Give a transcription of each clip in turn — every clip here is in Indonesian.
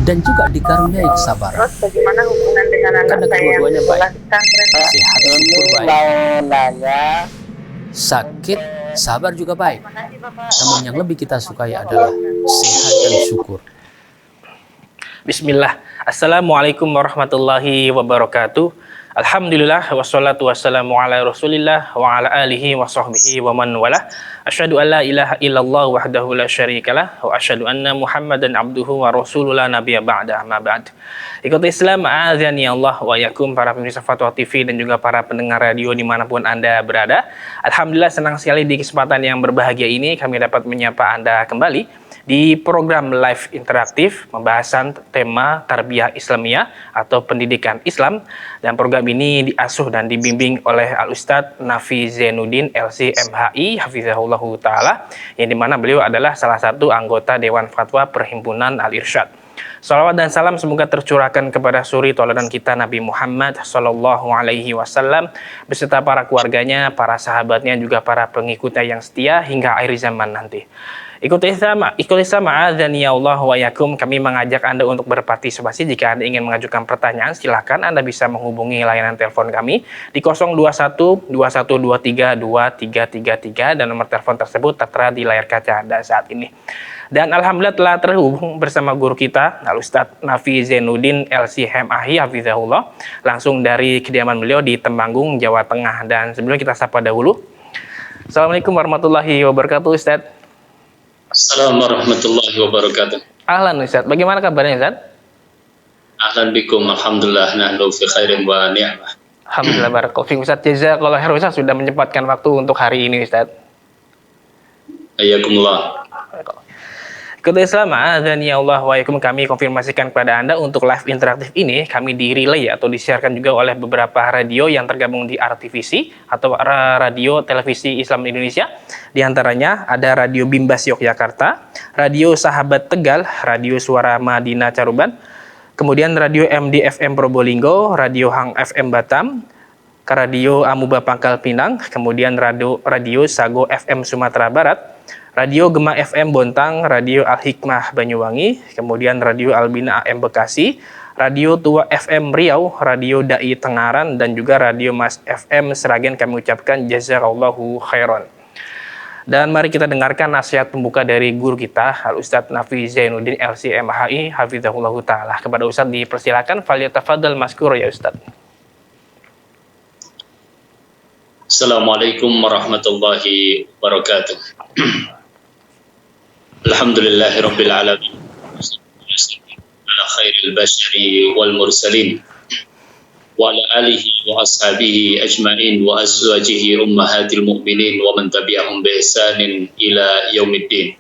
dan juga dikaruniai kesabaran. Terus bagaimana hubungan dengan anak Karena saya yang kedua-duanya baik. sekolah di pesantren? Sehat, syukur baik. Mau nanya, Sakit, sabar juga baik. Terima kasih Bapak. Namun yang lebih kita sukai adalah sehat dan syukur. Bismillah. Assalamualaikum warahmatullahi wabarakatuh. Alhamdulillah wassalatu wassalamu ala Rasulillah wa ala alihi wa sahbihi wa man walah. Asyhadu an la ilaha illallah wahdahu la syarikalah wa asyhadu anna Muhammadan abduhu wa rasulullah nabiyya ba'da amma ba'd. Ikuti Islam, a'adzani Allah wa yakum, para pemirsa Fatwa TV dan juga para pendengar radio dimanapun Anda berada. Alhamdulillah senang sekali di kesempatan yang berbahagia ini kami dapat menyapa Anda kembali di program live interaktif pembahasan tema tarbiyah Islamiyah atau pendidikan Islam, dan program ini diasuh dan dibimbing oleh Al-Ustadz Nafi Zainuddin LC MHI Hafizahullahu Ta'ala, yang dimana beliau adalah salah satu anggota Dewan Fatwa Perhimpunan Al-Irsyad. Salawat dan salam semoga tercurahkan kepada suri tauladan kita Nabi Muhammad Sallallahu Alaihi Wasallam beserta para keluarganya, para sahabatnya, juga para pengikutnya yang setia hingga akhir zaman nanti. Ikuti sama adzani ya Allah wa yakum. Kami mengajak Anda untuk berpartisipasi. Jika Anda ingin mengajukan pertanyaan, silakan Anda bisa menghubungi layanan telepon kami di 021 2123 2333 dan nomor telepon tersebut tertera di layar kaca Anda saat ini. Dan alhamdulillah telah terhubung bersama guru kita Al-Ustadz Nafi Zainuddin LC MHI Hafizahullah, langsung dari kediaman beliau di Temanggung, Jawa Tengah. Dan sebelumnya kita sapa dahulu. Assalamualaikum warahmatullahi wabarakatuh, Ustadz. Assalamualaikum warahmatullahi wabarakatuh. Ahlan Ustadz, bagaimana kabarnya Ustadz? Ahlan bikum, alhamdulillah, nahnu fi khairin wa ni'mah. Alhamdulillah, barakallahu fikum Ustadz. Jazakallahu khair Ustadz sudah menyempatkan waktu untuk hari ini Ustadz. Ayakumullah. Ketua Islam, adzani ya Allah wa yakum, kami konfirmasikan kepada Anda untuk live interaktif ini kami di-relay atau disiarkan juga oleh beberapa radio yang tergabung di RTVC atau Radio Televisi Islam Indonesia. Di antaranya ada Radio Bimbas Yogyakarta, Radio Sahabat Tegal, Radio Suara Madinah Caruban, kemudian Radio MDFM Probolinggo, Radio Hang FM Batam, Radio Amuba Pangkal Pinang, kemudian Radio Sago FM Sumatera Barat, Radio Gema FM Bontang, Radio Al-Hikmah Banyuwangi, kemudian Radio Albina AM Bekasi, Radio Tua FM Riau, Radio Dai Tengaran, dan juga Radio Mas FM Seragen. Kami ucapkan jazakallahu khairan. Dan mari kita dengarkan nasihat pembuka dari guru kita Al-Ustadz Nafi Zainuddin LC MHI Hafizahullahu Ta'ala. Kepada Ustadz dipersilakan, falyatafadhal maskur ya Ustadz. Assalamualaikum warahmatullahi wabarakatuh. Alhamdulillahi rabbil alamin. Ala khairil bashari wal mursalin wa ala alihi wa ashabihi ajma'in wa azwajihi ummahatil mu'minin wa man tabi'ahum bi ihsanin ila yaumiddin.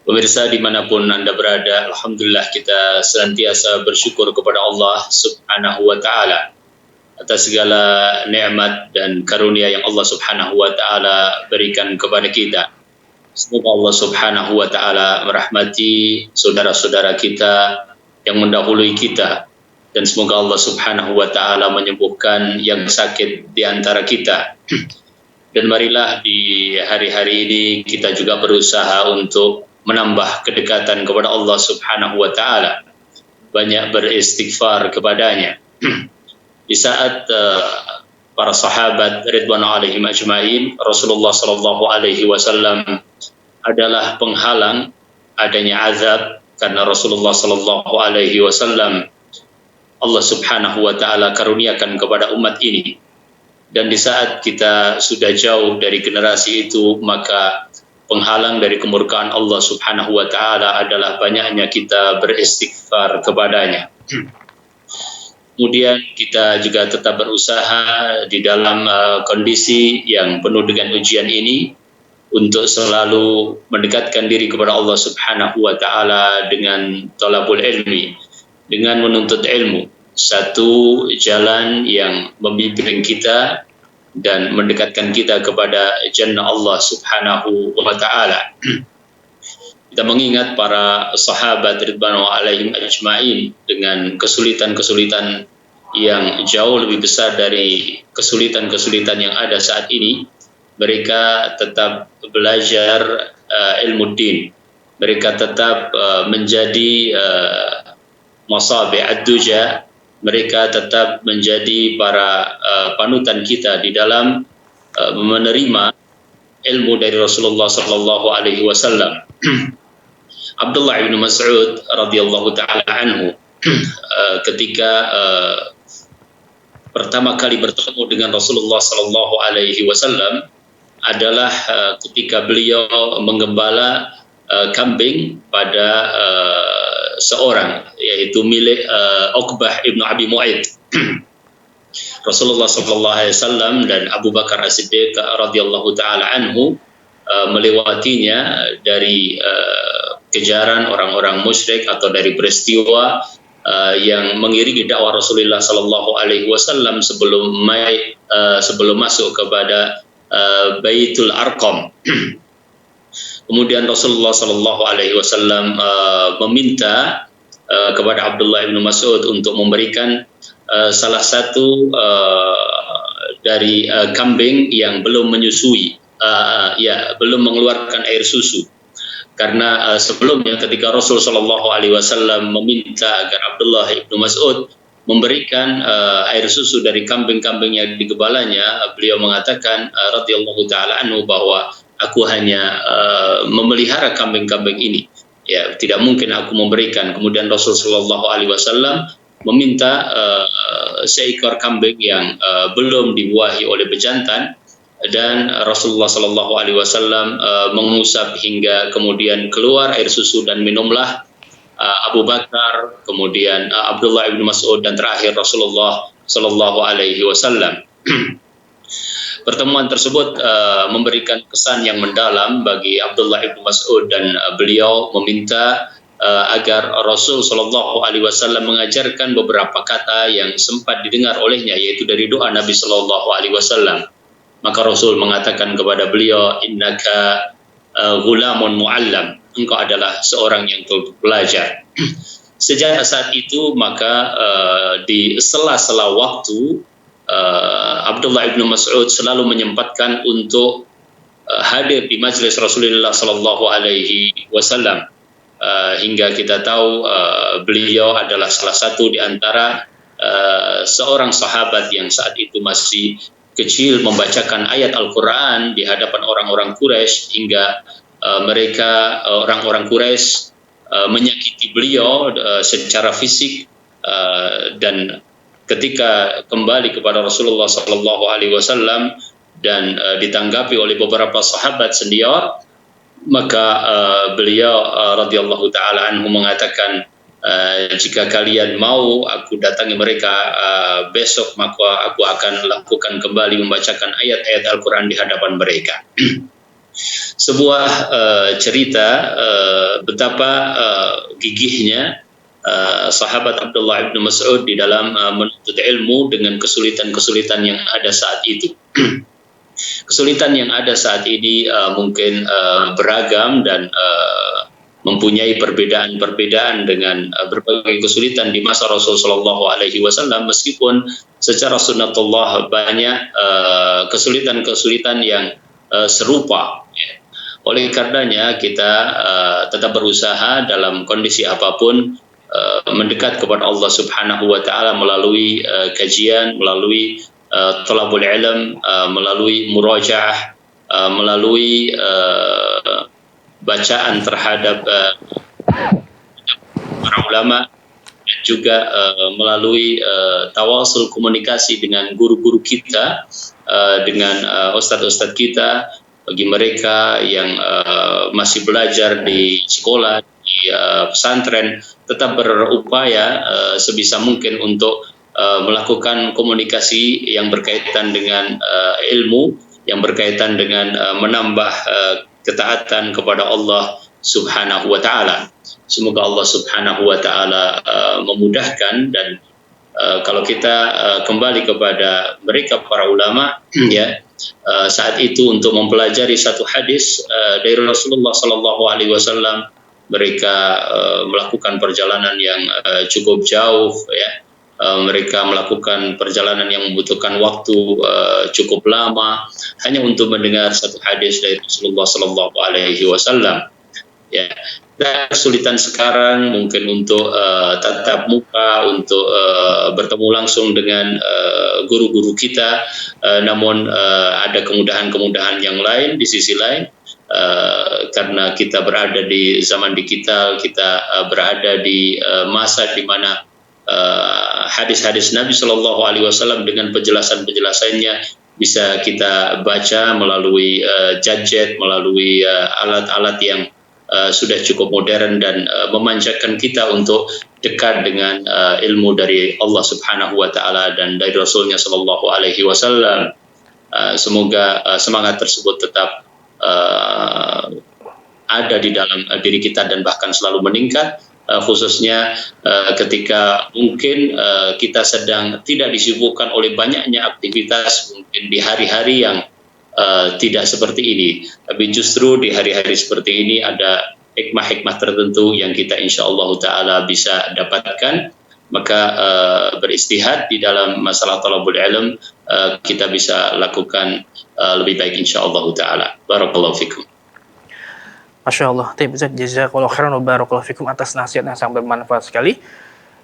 Pemirsa dimanapun Anda berada, alhamdulillah kita senantiasa bersyukur kepada Allah Subhanahu wa Ta'ala atas segala nikmat dan karunia yang Allah Subhanahu wa Ta'ala berikan kepada kita. Semoga Allah Subhanahu wa Ta'ala merahmati saudara-saudara kita yang mendahului kita, dan semoga Allah Subhanahu wa Ta'ala menyembuhkan yang sakit di antara kita. Dan marilah di hari-hari ini kita juga berusaha untuk menambah kedekatan kepada Allah Subhanahu wa Ta'ala, banyak beristighfar kepadanya. Di saat para sahabat ridwan alaihim ajmain, Rasulullah sallallahu alaihi wasallam adalah penghalang adanya azab, karena Rasulullah sallallahu alaihi wasallam Allah Subhanahu wa Ta'ala karuniakan kepada umat ini. Dan di saat kita sudah jauh dari generasi itu, maka penghalang dari kemurkaan Allah Subhanahu wa Ta'ala adalah banyaknya kita beristighfar kepadanya. Kemudian kita juga tetap berusaha di dalam kondisi yang penuh dengan ujian ini untuk selalu mendekatkan diri kepada Allah Subhanahu wa Ta'ala dengan thalabul ilmi, dengan menuntut ilmu. Satu jalan yang membimbing kita dan mendekatkan kita kepada jannah Allah Subhanahu wa Ta'ala. Kita mengingat para sahabat ridwanu alaihim ajma'in dengan kesulitan-kesulitan yang jauh lebih besar dari kesulitan-kesulitan yang ada saat ini. Mereka tetap belajar ilmu din, mereka tetap menjadi masabi' ad-duja, mereka tetap menjadi para panutan kita di dalam menerima ilmu dari Rasulullah sallallahu alaihi wasallam. Abdullah bin Mas'ud radhiyallahu taala anhu ketika pertama kali bertemu dengan Rasulullah sallallahu alaihi wasallam adalah ketika beliau menggembala kambing pada seorang, yaitu milik Uqbah ibnu Abi Mu'aid. Rasulullah sallallahu alaihi wasallam dan Abu Bakar As-Siddiq radhiyallahu taala anhu melewatinya dari kejaran orang-orang musyrik atau dari peristiwa yang mengiringi dakwah Rasulullah sallallahu alaihi wasallam sebelum masuk kepada Baitul Arqam. Kemudian Rasulullah sallallahu alaihi wasallam meminta kepada Abdullah bin Mas'ud untuk memberikan salah satu dari kambing yang belum menyusui, belum mengeluarkan air susu. Karena sebelumnya ketika Rasul sallallahu alaihi wasallam meminta agar Abdullah bin Mas'ud memberikan air susu dari kambing-kambing yang digembalanya, beliau mengatakan radhiyallahu taala anhu bahwa aku hanya memelihara kambing-kambing ini, ya tidak mungkin aku memberikan. Kemudian Rasul sallallahu alaihi wasallam meminta seekor kambing yang belum dibuahi oleh bejantan, dan Rasulullah sallallahu alaihi wasallam mengusap hingga kemudian keluar air susu, dan minumlah Abu Bakar, kemudian Abdullah bin Mas'ud, dan terakhir Rasulullah sallallahu alaihi wasallam. Pertemuan tersebut memberikan kesan yang mendalam bagi Abdullah bin Mas'ud, dan beliau meminta agar Rasul sallallahu alaihi wasallam mengajarkan beberapa kata yang sempat didengar olehnya, yaitu dari doa Nabi sallallahu alaihi wasallam. Maka Rasul mengatakan kepada beliau, innaka ghulamun muallam, engkau adalah seorang yang belajar. Sejak saat itu maka di sela-sela waktu Abdullah bin Mas'ud selalu menyempatkan untuk hadir di majelis Rasulullah sallallahu alaihi wasallam, hingga kita tahu beliau adalah salah satu di antara seorang sahabat yang saat itu masih kecil membacakan ayat Al-Quran di hadapan orang-orang Quraisy, hingga mereka orang-orang Quraisy menyakiti beliau secara fisik, dan ketika kembali kepada Rasulullah sallallahu alaihi wasallam dan ditanggapi oleh beberapa sahabat senior, maka beliau radhiyallahu taala anhu mengatakan, jika kalian mau aku datangi mereka besok, maka aku akan lakukan kembali membacakan ayat-ayat Al-Quran di hadapan mereka. Sebuah cerita betapa gigihnya sahabat Abdullah bin Mas'ud di dalam menuntut ilmu dengan kesulitan-kesulitan yang ada saat itu. Kesulitan yang ada saat ini mungkin beragam dan mempunyai perbedaan-perbedaan dengan berbagai kesulitan di masa Rasul sallallahu alaihi wasallam, meskipun secara sunnatullah banyak kesulitan-kesulitan yang serupa, ya. Oleh karenanya kita tetap berusaha dalam kondisi apapun mendekat kepada Allah Subhanahu wa taala melalui kajian, melalui thalabul ilm, melalui murajaah, melalui bacaan terhadap para ulama, dan juga melalui tawasul komunikasi dengan guru-guru kita, dengan ustadz-ustadz kita. Bagi mereka yang masih belajar di sekolah, di pesantren, tetap berupaya sebisa mungkin untuk melakukan komunikasi yang berkaitan dengan ilmu, yang berkaitan dengan menambah ketaatan kepada Allah Subhanahu wa taala. Semoga Allah Subhanahu wa taala memudahkan, dan kalau kita kembali kepada mereka para ulama, ya, saat itu untuk mempelajari satu hadis dari Rasulullah sallallahu alaihi wasallam, mereka melakukan perjalanan yang cukup jauh, ya. Mereka melakukan perjalanan yang membutuhkan waktu cukup lama hanya untuk mendengar satu hadis dari Rasulullah sallallahu alaihi wasallam, ya. kesulitan sekarang mungkin untuk tatap muka, untuk bertemu langsung dengan guru-guru kita, namun ada kemudahan-kemudahan yang lain di sisi lain. Karena kita berada di zaman digital, kita berada di masa di mana hadis-hadis Nabi Shallallahu Alaihi Wasallam dengan penjelasan-penjelasannya bisa kita baca melalui gadget, melalui alat-alat yang sudah cukup modern dan memanjakan kita untuk dekat dengan ilmu dari Allah Subhanahu Wa Taala dan dari Rasulnya Shallallahu Alaihi Wasallam. Semoga semangat tersebut tetap ada di dalam diri kita dan bahkan selalu meningkat, khususnya ketika mungkin kita sedang tidak disibukkan oleh banyaknya aktivitas mungkin di hari-hari yang tidak seperti ini, tapi justru di hari-hari seperti ini ada hikmah-hikmah tertentu yang kita insyaallah ta'ala bisa dapatkan. Maka beristihad di dalam masalah talabul ilm kita bisa lakukan lebih baik insyaallah ta'ala. Barakallahu fikum. Masya Allah, jazakallahu khairan wa barakallahu fikum atas nasihat yang sangat bermanfaat sekali.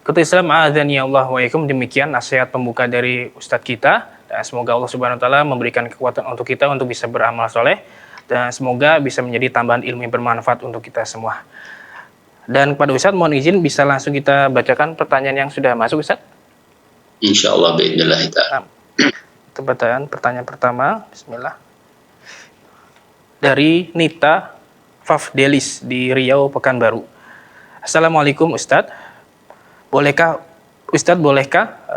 Ketua Islam a'adzani Allah wa iyakum, demikian nasihat pembuka dari Ustadz kita, dan semoga Allah Subhanahu wa taala memberikan kekuatan untuk kita untuk bisa beramal soleh, dan semoga bisa menjadi tambahan ilmu yang bermanfaat untuk kita semua. Dan kepada Ustadz mohon izin bisa langsung kita bacakan pertanyaan yang sudah masuk, Ustadz. Insyaallah biidznillah ta'ala. Pertanyaan pertama, bismillah. Dari Nita Fafdelis di Riau, Pekanbaru. Assalamualaikum Ustadz. Bolehkah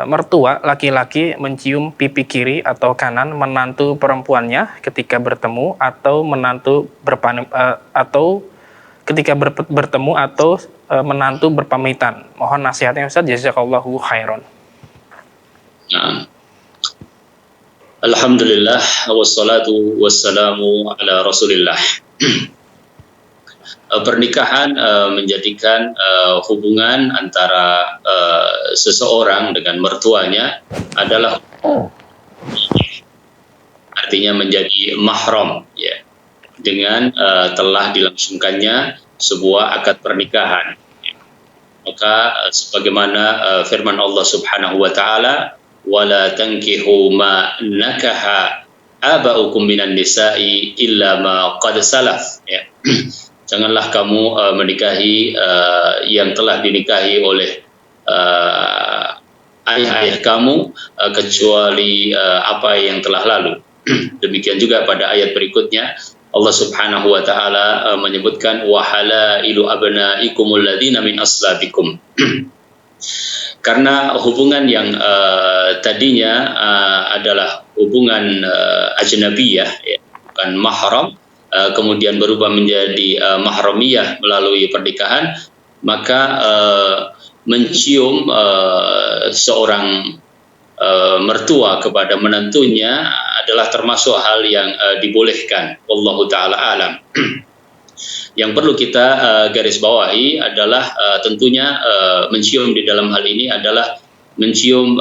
mertua laki-laki mencium pipi kiri atau kanan menantu perempuannya ketika bertemu atau bertemu atau menantu berpamitan? Mohon nasihatnya Ustadz, jazakallahu khairan. Nah. Alhamdulillah wassalatu wassalamu ala Rasulillah. Pernikahan menjadikan hubungan antara seseorang dengan mertuanya adalah artinya menjadi mahram, ya, dengan telah dilangsungkannya sebuah akad pernikahan. Maka sebagaimana firman Allah Subhanahu wa taala, wala tankihu ma nakaha aba'ukum minan nisa'i illa ma qad salaf, ya. Janganlah kamu menikahi yang telah dinikahi oleh ayah-ayah kamu kecuali apa yang telah lalu. Demikian juga pada ayat berikutnya Allah Subhanahu wa taala menyebutkan wa halailu abnaikumul ladzina min aslabikum. Karena hubungan yang tadinya adalah hubungan ajnabiyah, ya, bukan mahram, kemudian berubah menjadi mahramiyah melalui pernikahan, maka mencium seorang mertua kepada menantunya adalah termasuk hal yang dibolehkan. Wallahu ta'ala alam. Yang perlu kita garis bawahi adalah tentunya mencium di dalam hal ini adalah mencium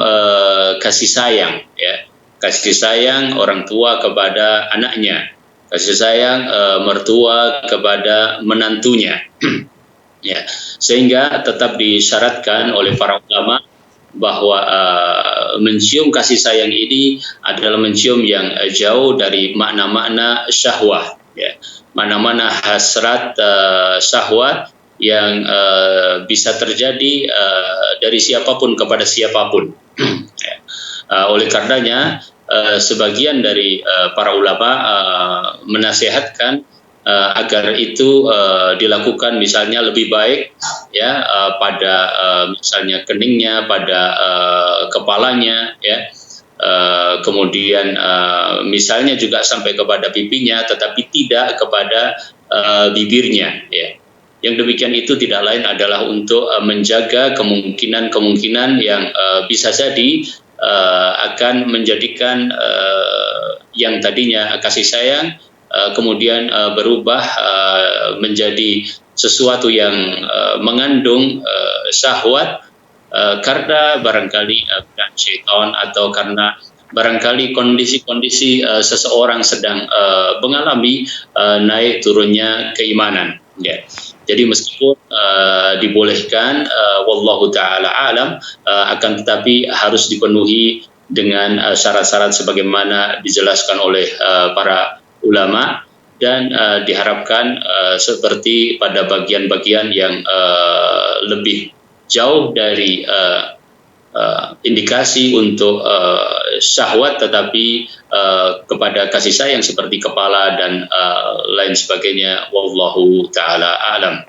kasih sayang, ya, kasih sayang orang tua kepada anaknya, kasih sayang mertua kepada menantunya. Ya, sehingga tetap disyaratkan oleh para ulama bahwa mencium kasih sayang ini adalah mencium yang jauh dari makna-makna syahwat, ya, mana-mana hasrat syahwat yang bisa terjadi dari siapapun kepada siapapun. Ya. Oleh karenanya sebagian dari para ulama menasihatkan agar itu dilakukan misalnya lebih baik, ya, pada misalnya keningnya, pada kepalanya, ya, kemudian misalnya juga sampai kepada pipinya, tetapi tidak kepada bibirnya, ya. Yang demikian itu tidak lain adalah untuk menjaga kemungkinan-kemungkinan yang bisa jadi akan menjadikan yang tadinya kasih sayang kemudian berubah menjadi sesuatu yang mengandung syahwat, karena barangkali syaitan atau karena barangkali kondisi-kondisi seseorang sedang mengalami naik turunnya keimanan. Ya. Jadi meskipun dibolehkan, wallahu taala alam, akan tetapi harus dipenuhi dengan syarat-syarat sebagaimana dijelaskan oleh para ulama, dan diharapkan seperti pada bagian-bagian yang lebih jauh dari indikasi untuk syahwat, tetapi kepada kasih sayang seperti kepala dan lain sebagainya. Wallahu taala alam.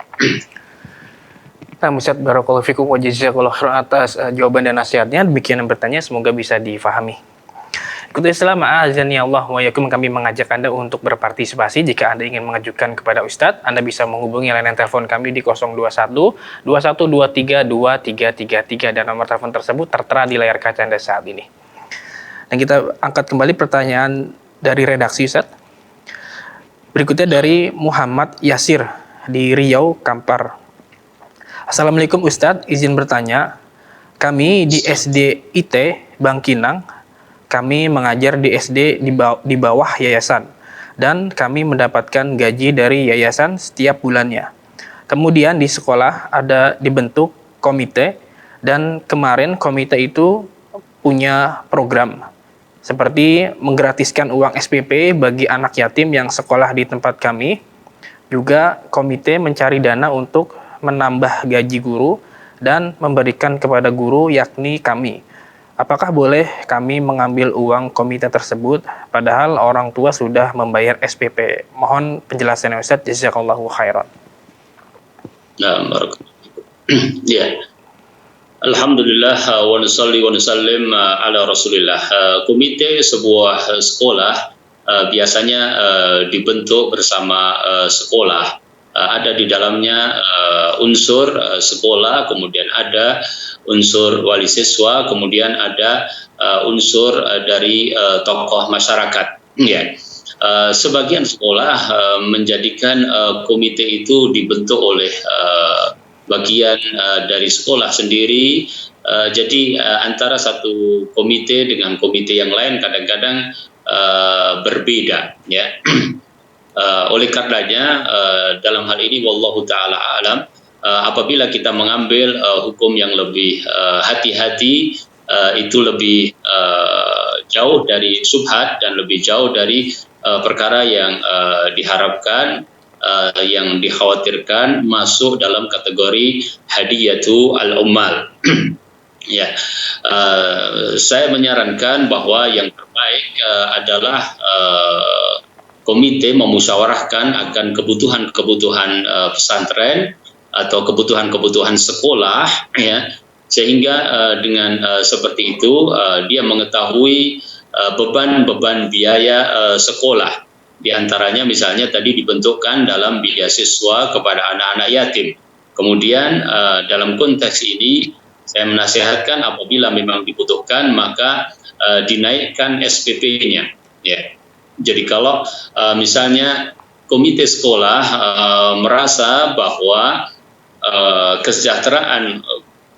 Nah, Ustaz, barakallahu fikum wa jazakallahu khairan atas jawaban dan nasihatnya. Demikian yang bertanya, semoga bisa difahami. Ikuti Islam, azani Allah wa yakum, kami mengajak Anda untuk berpartisipasi. Jika Anda ingin mengajukan kepada Ustadz, Anda bisa menghubungi layanan telepon kami di 021 2123 2333, dan nomor telepon tersebut tertera di layar kaca Anda saat ini. Dan kita angkat kembali pertanyaan dari redaksi, Ustadz. Berikutnya dari Muhammad Yasir di Riau, Kampar. Assalamualaikum Ustadz, izin bertanya. Kami di SD IT Bangkinang, kami mengajar di SD di bawah yayasan, dan kami mendapatkan gaji dari yayasan setiap bulannya. Kemudian di sekolah ada dibentuk komite, dan kemarin komite itu punya program seperti menggratiskan uang SPP bagi anak yatim yang sekolah di tempat kami. Juga komite mencari dana untuk menambah gaji guru dan memberikan kepada guru, yakni kami. Apakah boleh kami mengambil uang komite tersebut padahal orang tua sudah membayar SPP? Mohon penjelasannya Ustaz, jazakallahu khairan. Nah, ya. Alhamdulillah wa nusalli wa nusallim ala Rasulillah. Komite sebuah sekolah biasanya dibentuk bersama sekolah. Ada di dalamnya unsur sekolah, kemudian ada unsur wali siswa, kemudian ada unsur dari tokoh masyarakat. Ya. Sebagian sekolah menjadikan komite itu dibentuk oleh bagian dari sekolah sendiri. Jadi antara satu komite dengan komite yang lain kadang-kadang berbeda, ya. Oleh karenanya dalam hal ini wallahu taala alam, apabila kita mengambil hukum yang lebih hati-hati, itu lebih jauh dari subhat dan lebih jauh dari perkara yang diharapkan, yang dikhawatirkan masuk dalam kategori hadiyatu al-ummal. Ya, saya menyarankan bahwa yang terbaik adalah komite memusyawarahkan akan kebutuhan-kebutuhan pesantren atau kebutuhan-kebutuhan sekolah, ya, sehingga dengan seperti itu dia mengetahui beban-beban biaya sekolah. Di antaranya misalnya tadi dibentukkan dalam beasiswa kepada anak-anak yatim. Kemudian dalam konteks ini saya menasihatkan apabila memang dibutuhkan maka dinaikkan SPP-nya, ya. Jadi kalau misalnya komite sekolah merasa bahwa kesejahteraan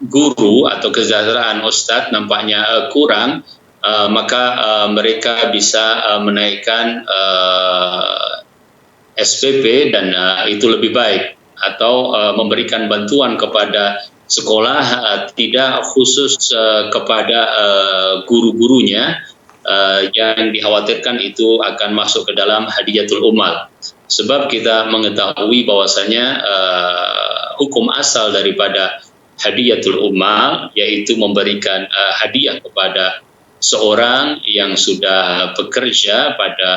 guru atau kesejahteraan ustadz nampaknya kurang, maka mereka bisa menaikkan SPP dan itu lebih baik, atau memberikan bantuan kepada sekolah tidak khusus kepada guru-gurunya, yang dikhawatirkan itu akan masuk ke dalam hadiyatul ummal. Sebab kita mengetahui bahwasanya hukum asal daripada hadiyatul ummal yaitu memberikan hadiah kepada seorang yang sudah bekerja pada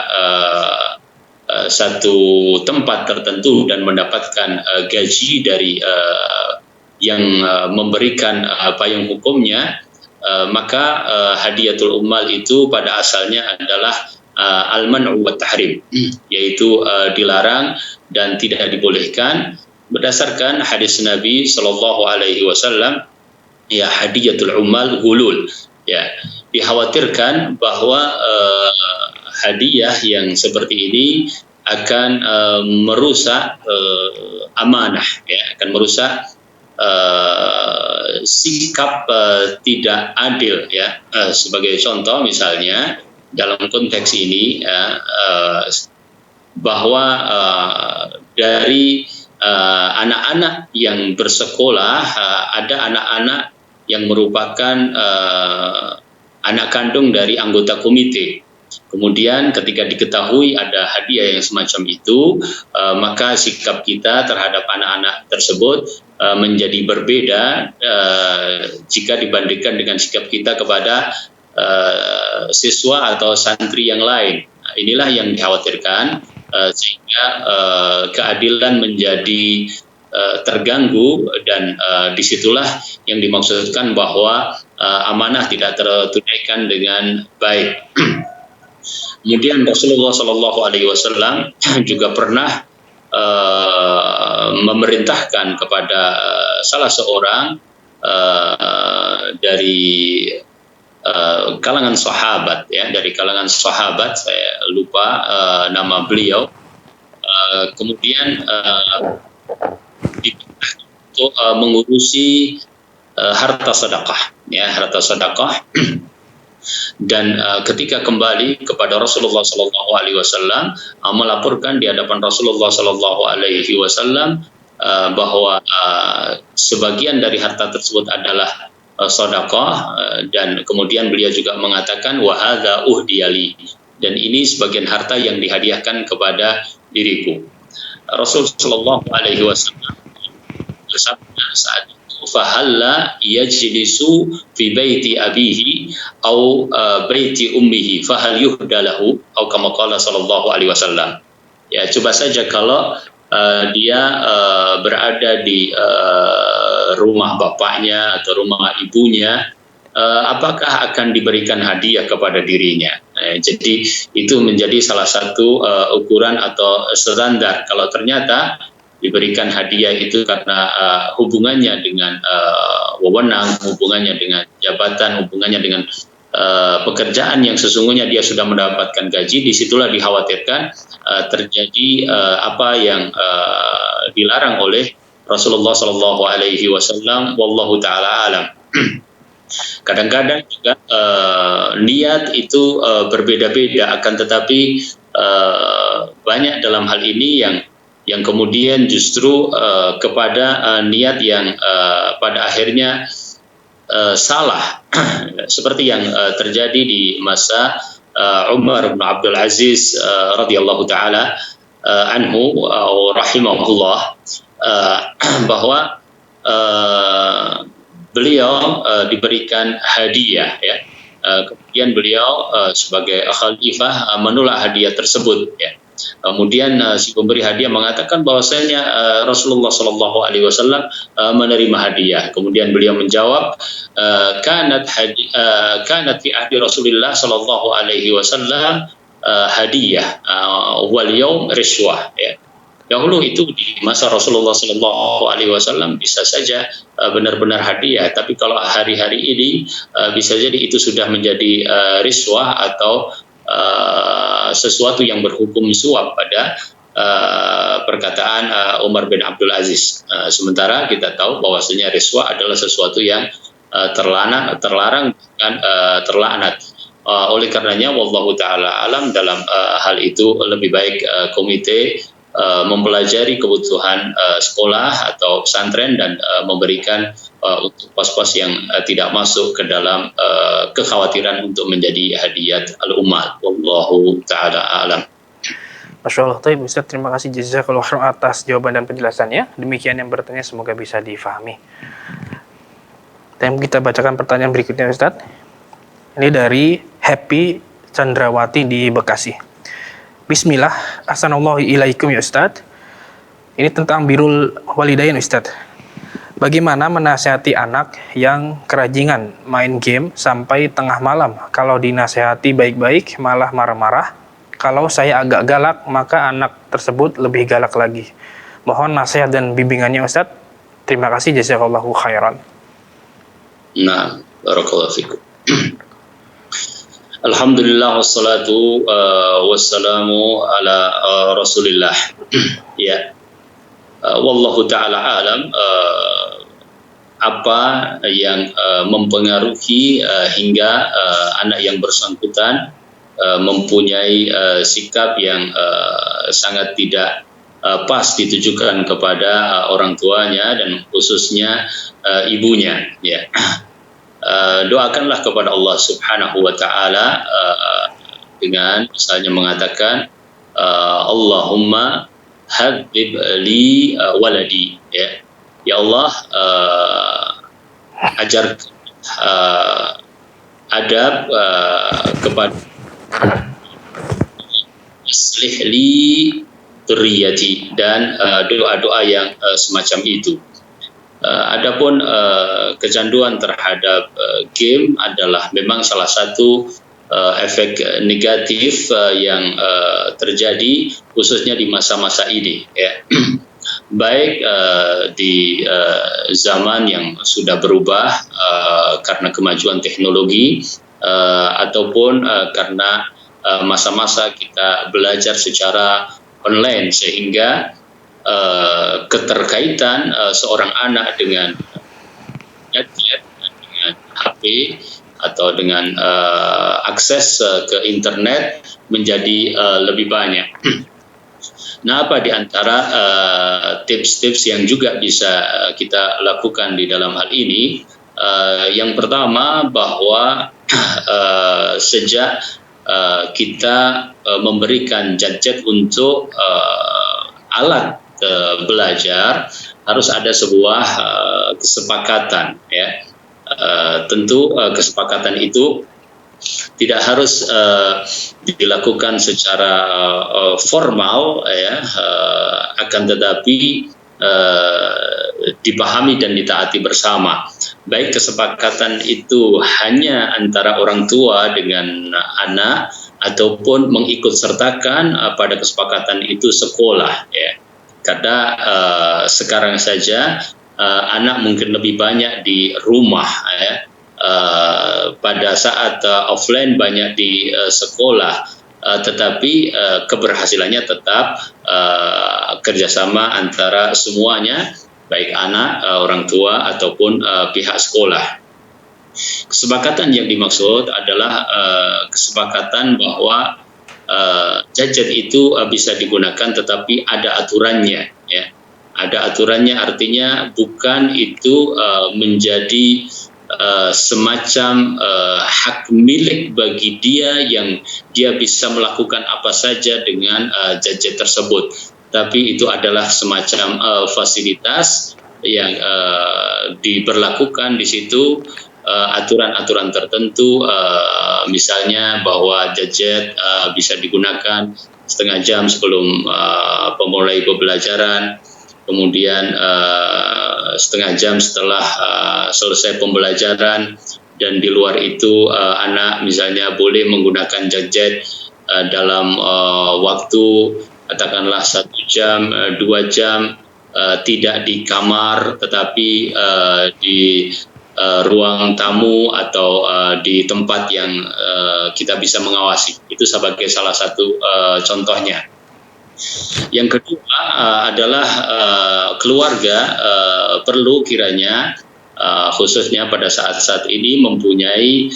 satu tempat tertentu dan mendapatkan gaji dari yang memberikan payung hukumnya, maka hadiyatul ummal itu pada asalnya adalah al-man'u wa tahrim, yaitu dilarang dan tidak dibolehkan berdasarkan hadis Nabi sallallahu alaihi wasallam, ya, hadiyatul ummal gulul, ya, dikhawatirkan bahwa hadiah yang seperti ini akan merusak amanah, ya, akan merusak sikap tidak adil, ya. Sebagai contoh misalnya dalam konteks ini, ya, bahwa dari anak-anak yang bersekolah, ada anak-anak yang merupakan anak kandung dari anggota komite. Kemudian ketika diketahui ada hadiah yang semacam itu, maka sikap kita terhadap anak-anak tersebut menjadi berbeda jika dibandingkan dengan sikap kita kepada siswa atau santri yang lain. Nah, inilah yang dikhawatirkan, sehingga keadilan menjadi terganggu, dan disitulah yang dimaksudkan bahwa amanah tidak tertunaikan dengan baik. Kemudian Rasulullah Shallallahu Alaihi Wasallam juga pernah memerintahkan kepada salah seorang dari kalangan sahabat, ya, dari kalangan sahabat, saya lupa nama beliau, kemudian untuk mengurusi harta sedekah, ya, harta sedekah. Dan ketika kembali kepada Rasulullah Sallallahu Alaihi Wasallam, melaporkan di hadapan Rasulullah Sallallahu Alaihi Wasallam bahwa sebagian dari harta tersebut adalah sedekah, dan kemudian beliau juga mengatakan wa hadza uhdiyali, dan ini sebagian harta yang dihadiahkan kepada diriku. Rasul Sallallahu Alaihi Wasallam bersabda saat fahalla yajlisu fi baiti abihi au baiti ummihi fahal yuhdalahu atau kama qala sallallahu alaihi wasallam. Ya, coba saja kalau dia berada di rumah bapaknya atau rumah ibunya, apakah akan diberikan hadiah kepada dirinya? Jadi itu menjadi salah satu ukuran atau standar. Kalau ternyata diberikan hadiah itu karena hubungannya dengan wewenang, hubungannya dengan jabatan, hubungannya dengan pekerjaan yang sesungguhnya dia sudah mendapatkan gaji, disitulah dikhawatirkan terjadi apa yang dilarang oleh Rasulullah Shallallahu Alaihi Wasallam. Wallahu taala alam. Kadang-kadang juga niat itu berbeda-beda, akan tetapi banyak dalam hal ini yang kemudian justru kepada niat yang pada akhirnya salah, seperti yang terjadi di masa Umar bin Abdul Aziz radhiyallahu taala anhu rahimahullah, bahwa beliau diberikan hadiah, ya. Kemudian beliau sebagai khalifah menolak hadiah tersebut, ya. Kemudian si pemberi hadiah mengatakan bahwasanya Rasulullah Shallallahu Alaihi Wasallam menerima hadiah. Kemudian beliau menjawab, kanat fi ahdi Rasulullah Shallallahu Alaihi Wasallam hadiah wal yaum rishwah, ya. Dahulu itu di masa Rasulullah Shallallahu Alaihi Wasallam bisa saja benar-benar hadiah, tapi kalau hari-hari ini bisa jadi itu sudah menjadi riswah atau sesuatu yang berhukum suap pada perkataan Umar bin Abdul Aziz. Sementara kita tahu bahwasanya riswah adalah sesuatu yang terlarang dan terlaknat. Oleh karenanya wallahu taala alam, dalam hal itu lebih baik komite mempelajari kebutuhan sekolah atau pesantren dan memberikan untuk pos-pos yang tidak masuk ke dalam kekhawatiran untuk menjadi hadiat al-ummah. Wallahu ta'ala alam. Masya Allah, Ustaz, terima kasih jazakallahu khairan atas jawaban dan penjelasannya. Demikian yang bertanya, semoga bisa difahami. Dan kita bacakan pertanyaan berikutnya, Ustaz. Ini dari Happy Chandrawati di Bekasi. Bismillah, Assalamualaikum ilaikum ya Ustaz. Ini tentang birrul walidain, Ustaz. Bagaimana menasihati anak yang kerajingan main game sampai tengah malam? Kalau dinasihati baik-baik malah marah-marah. Kalau saya agak galak, maka anak tersebut lebih galak lagi. Mohon nasihat dan bimbingannya, Ustaz. Terima kasih, jazakallahu khairan. Nah, barakallahu fikum. Alhamdulillah wassalatu wassalamu ala Rasulillah. Ya. Wallahu taala alam, apa yang mempengaruhi hingga anak yang bersangkutan mempunyai sikap yang sangat tidak pas ditujukan kepada orang tuanya dan khususnya ibunya, ya. Doakanlah kepada Allah Subhanahu wa taala dengan misalnya mengatakan Allahumma habib li waladi, ya. Ya Allah, ajar adab kepada aslih li dzurriyyati, dan doa-doa yang semacam itu. Adapun kecanduan terhadap game adalah memang salah satu efek negatif yang terjadi khususnya di masa-masa ini, ya. Baik di zaman yang sudah berubah karena kemajuan teknologi ataupun karena masa-masa kita belajar secara online, sehingga keterkaitan seorang anak dengan gadget, dengan HP atau dengan akses ke internet menjadi lebih banyak. Nah, apa di antara tips-tips yang juga bisa kita lakukan di dalam hal ini? Yang pertama, bahwa sejak kita memberikan gadget untuk alat belajar, harus ada sebuah kesepakatan, ya. Tentu kesepakatan itu tidak harus dilakukan secara formal, ya, akan tetapi dipahami dan ditaati bersama. Baik kesepakatan itu hanya antara orang tua dengan anak ataupun mengikut sertakan pada kesepakatan itu sekolah, ya. Karena sekarang saja anak mungkin lebih banyak di rumah, ya. Pada saat offline banyak di sekolah, tetapi keberhasilannya tetap kerjasama antara semuanya, baik anak, orang tua ataupun pihak sekolah. Kesepakatan yang dimaksud adalah kesepakatan bahwa gadget itu bisa digunakan, tetapi ada aturannya, ya. Ada aturannya, artinya bukan itu menjadi semacam hak milik bagi dia yang dia bisa melakukan apa saja dengan gadget tersebut, tapi itu adalah semacam fasilitas yang diberlakukan di situ. Aturan-aturan tertentu, misalnya bahwa gadget bisa digunakan setengah jam sebelum pemulai pembelajaran, kemudian setengah jam setelah selesai pembelajaran, dan di luar itu anak misalnya boleh menggunakan gadget dalam waktu katakanlah 1 jam, 2 jam, tidak di kamar tetapi di ruang tamu atau di tempat yang kita bisa mengawasi. Itu sebagai salah satu contohnya. Yang kedua adalah keluarga perlu kiranya khususnya pada saat-saat ini mempunyai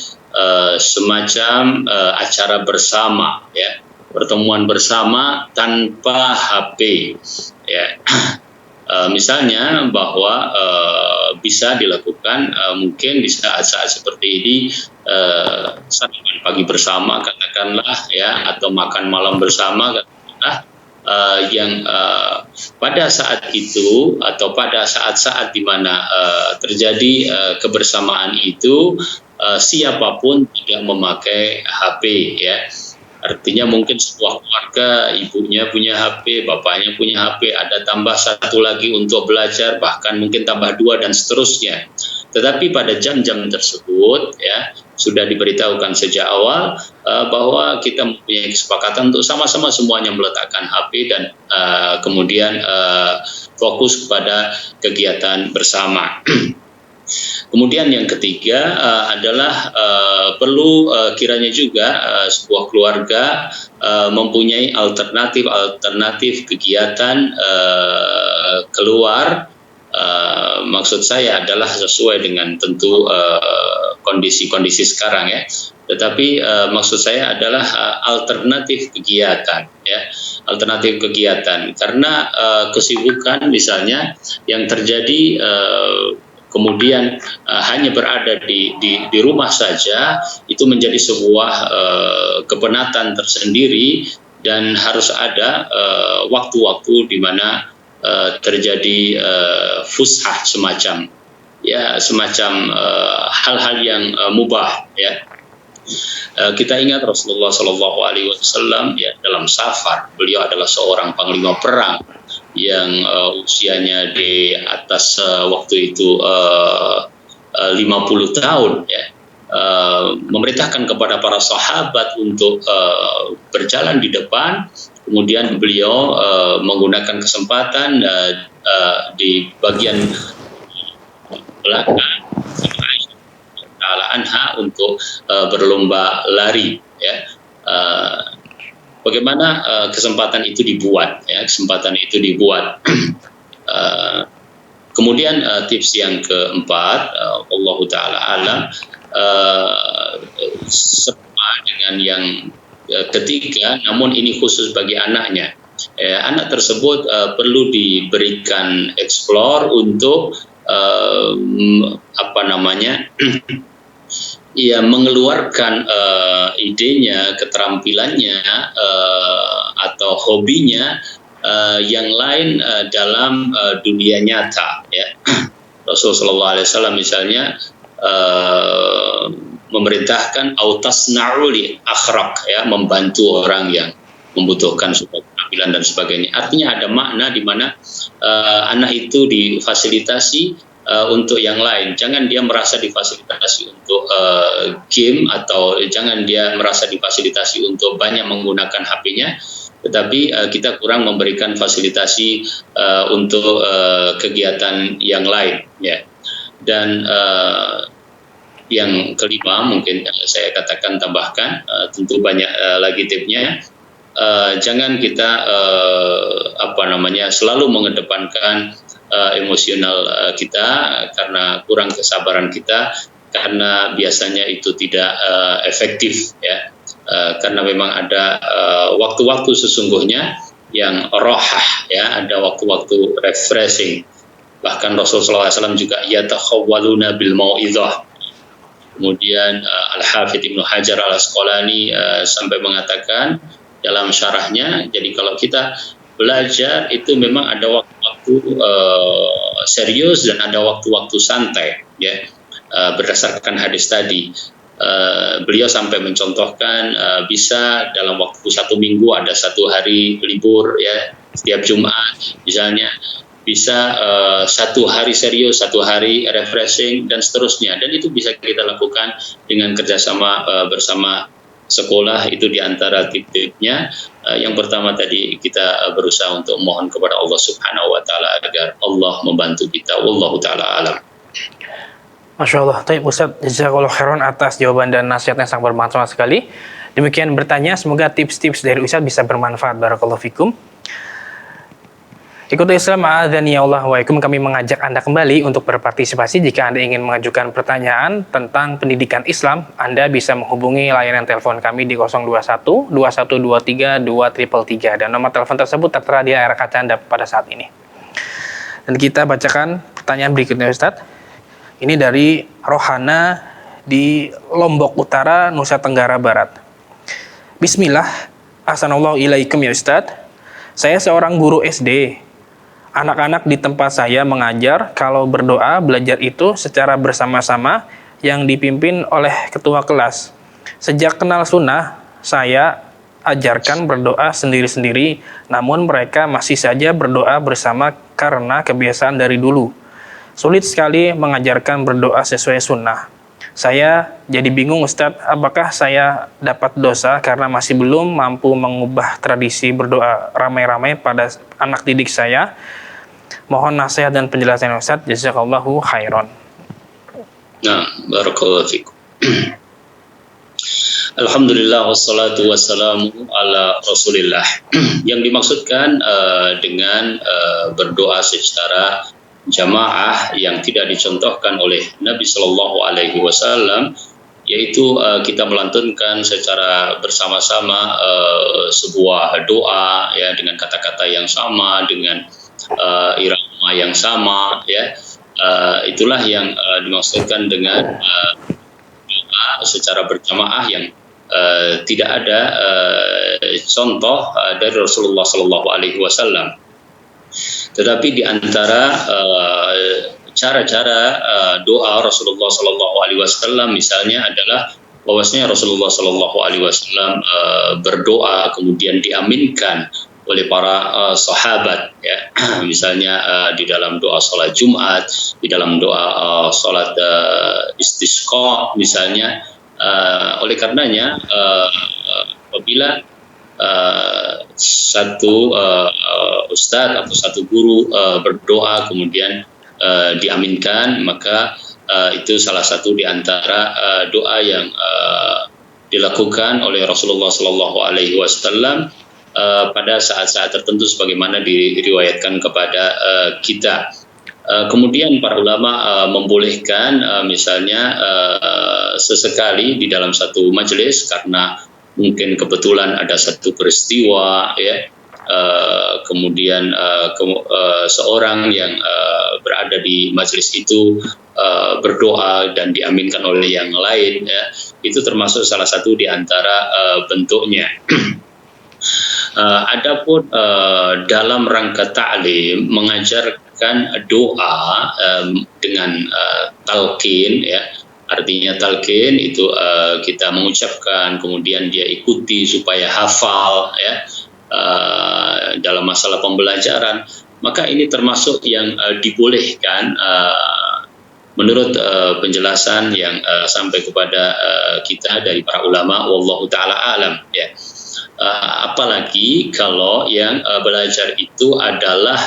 semacam acara bersama, ya, pertemuan bersama tanpa HP, ya. Misalnya bahwa bisa dilakukan mungkin di saat-saat seperti ini sarapan pagi bersama katakanlah, ya, atau makan malam bersama katakanlah, yang pada saat itu atau pada saat-saat di mana terjadi kebersamaan itu siapapun tidak memakai HP, ya. Artinya mungkin sebuah keluarga, ibunya punya HP, bapaknya punya HP, ada tambah satu lagi untuk belajar, bahkan mungkin tambah 2 dan seterusnya. Tetapi pada jam-jam tersebut, ya, sudah diberitahukan sejak awal bahwa kita mempunyai kesepakatan untuk sama-sama semuanya meletakkan HP dan kemudian fokus kepada kegiatan bersama. Kemudian yang ketiga adalah perlu kiranya juga sebuah keluarga mempunyai alternatif kegiatan keluar. Maksud saya adalah sesuai dengan tentu kondisi-kondisi sekarang ya. Tetapi maksud saya adalah alternatif kegiatan ya, alternatif kegiatan karena kesibukan misalnya yang terjadi kemudian hanya berada di rumah saja itu menjadi sebuah kepenatan tersendiri dan harus ada waktu-waktu di mana terjadi fushah semacam hal-hal yang mubah ya. Kita ingat Rasulullah Shallallahu Alaihi Wasallam ya, dalam safar beliau adalah seorang panglima perang yang usianya di atas waktu itu 50 tahun ya, memerintahkan kepada para sahabat untuk berjalan di depan, kemudian beliau menggunakan kesempatan di bagian belakang anha untuk berlomba lari ya. Bagaimana kesempatan itu dibuat ya, kemudian tips yang keempat, Allah taala alam, sama dengan yang ketiga, namun ini khusus bagi anaknya. Anak tersebut perlu diberikan explore untuk ya mengeluarkan idenya, keterampilannya atau hobinya yang lain dalam dunia nyata ya. Rasulullah SAW misalnya memerintahkan autasnauli akhraq ya, membantu orang yang membutuhkan support penampilan dan sebagainya. Artinya ada makna di mana anak itu difasilitasi untuk yang lain. Jangan dia merasa difasilitasi untuk game atau jangan dia merasa difasilitasi untuk banyak menggunakan HP-nya, tetapi kita kurang memberikan fasilitasi untuk kegiatan yang lain ya. Dan yang kelima mungkin saya katakan tambahkan, tentu banyak lagi tipsnya. Jangan kita selalu mengedepankan emosional kita karena kurang kesabaran kita, karena biasanya itu tidak efektif ya. Karena memang ada waktu-waktu sesungguhnya yang rohah ya, ada waktu-waktu refreshing. Bahkan Rasulullah SAW juga yatakhawwaluna bil mau'izah. Kemudian Al-Hafidz Ibnu Hajar Al-Asqalani sampai mengatakan dalam syarahnya, jadi kalau kita belajar itu memang ada waktu-waktu serius dan ada waktu-waktu santai ya, berdasarkan hadis tadi. Beliau sampai mencontohkan bisa dalam waktu 1 minggu ada 1 hari libur ya, setiap Jumat misalnya, bisa 1 hari serius, 1 hari refreshing dan seterusnya, dan itu bisa kita lakukan dengan kerjasama bersama sekolah. Itu diantara tip-tipnya. Yang pertama tadi kita berusaha untuk mohon kepada Allah Subhanahu Wa Taala agar Allah membantu kita. Wallahu taala alam. Masya Allah. Baik Ustaz, jazakallahu khairan atas jawaban dan nasihatnya sangat bermanfaat sekali. Demikian bertanya, semoga tips-tips dari Ustaz bisa bermanfaat. Barakallahu fikum. Ikuti Islam a'adzani ya Allah wa ikum, kami mengajak Anda kembali untuk berpartisipasi. Jika Anda ingin mengajukan pertanyaan tentang pendidikan Islam, Anda bisa menghubungi layanan telepon kami di 021 2123 2333 dan nomor telepon tersebut tertera di layar kaca Anda pada saat ini. Dan kita bacakan pertanyaan berikutnya Ustadz. Ini dari Rohana di Lombok Utara, Nusa Tenggara Barat. Bismillah, ahsanallahu ilaikum ya Ustadz. Saya seorang guru SD. Anak-anak di tempat saya mengajar kalau berdoa belajar itu secara bersama-sama yang dipimpin oleh ketua kelas. Sejak kenal sunnah, saya ajarkan berdoa sendiri-sendiri, namun mereka masih saja berdoa bersama karena kebiasaan dari dulu. Sulit sekali mengajarkan berdoa sesuai sunnah. Saya jadi bingung Ustadz, apakah saya dapat dosa karena masih belum mampu mengubah tradisi berdoa ramai-ramai pada anak didik saya? Mohon nasihat dan penjelasan Ustadz, jazakallahu khairan. Nah, barakallahu fikum. Alhamdulillah wassalatu wassalamu ala Rasulillah. Yang dimaksudkan dengan berdoa secara jamaah yang tidak dicontohkan oleh Nabi Shallallahu Alaihi Wasallam, yaitu kita melantunkan secara bersama-sama sebuah doa ya dengan kata-kata yang sama, dengan irama yang sama ya. Itulah yang dimaksudkan dengan doa secara berjamaah yang tidak ada contoh dari Rasulullah Shallallahu Alaihi Wasallam. Tetapi di antara cara-cara doa Rasulullah Shallallahu Alaihi Wasallam misalnya adalah bahwasanya Rasulullah Shallallahu Alaihi Wasallam berdoa kemudian diaminkan oleh para sahabat ya. Misalnya di dalam doa sholat Jumat, di dalam doa sholat istisqa misalnya. Oleh karenanya apabila satu ustadz atau satu guru berdoa kemudian diaminkan, maka itu salah satu di antara doa yang dilakukan oleh Rasulullah Sallallahu Alaihi Wasallam pada saat-saat tertentu sebagaimana diriwayatkan kepada kita. Kemudian para ulama membolehkan misalnya sesekali di dalam satu majelis karena mungkin kebetulan ada satu peristiwa ya, kemudian seorang yang berada di majelis itu berdoa dan diaminkan oleh yang lain ya, itu termasuk salah satu di antara bentuknya. Adapun dalam rangka ta'lim mengajarkan doa dengan talqin ya, artinya talqin itu kita mengucapkan kemudian dia ikuti supaya hafal ya dalam masalah pembelajaran, maka ini termasuk yang dibolehkan menurut penjelasan yang sampai kepada kita dari para ulama, wallahu taala alam ya. Apalagi kalau yang belajar itu adalah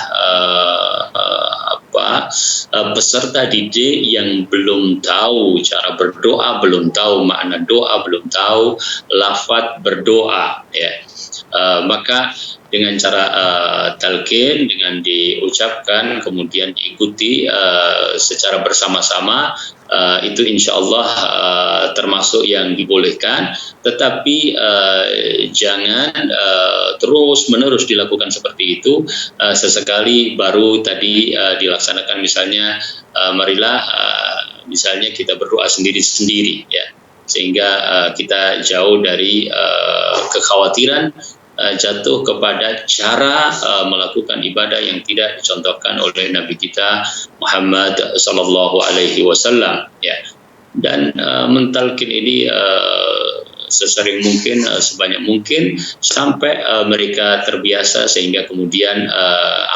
peserta didik yang belum tahu cara berdoa, belum tahu makna doa, belum tahu lafaz berdoa ya. Maka dengan cara talqin, dengan diucapkan kemudian diikuti secara bersama-sama, itu insya Allah termasuk yang dibolehkan. Tetapi jangan terus menerus dilakukan seperti itu. Sesekali baru tadi dilaksanakan, misalnya marilah misalnya kita berdoa sendiri-sendiri ya, sehingga kita jauh dari kekhawatiran jatuh kepada cara melakukan ibadah yang tidak dicontohkan oleh Nabi kita Muhammad sallallahu alaihi wasallam ya. Dan mentalkin ini sesering mungkin, sebanyak mungkin sampai mereka terbiasa, sehingga kemudian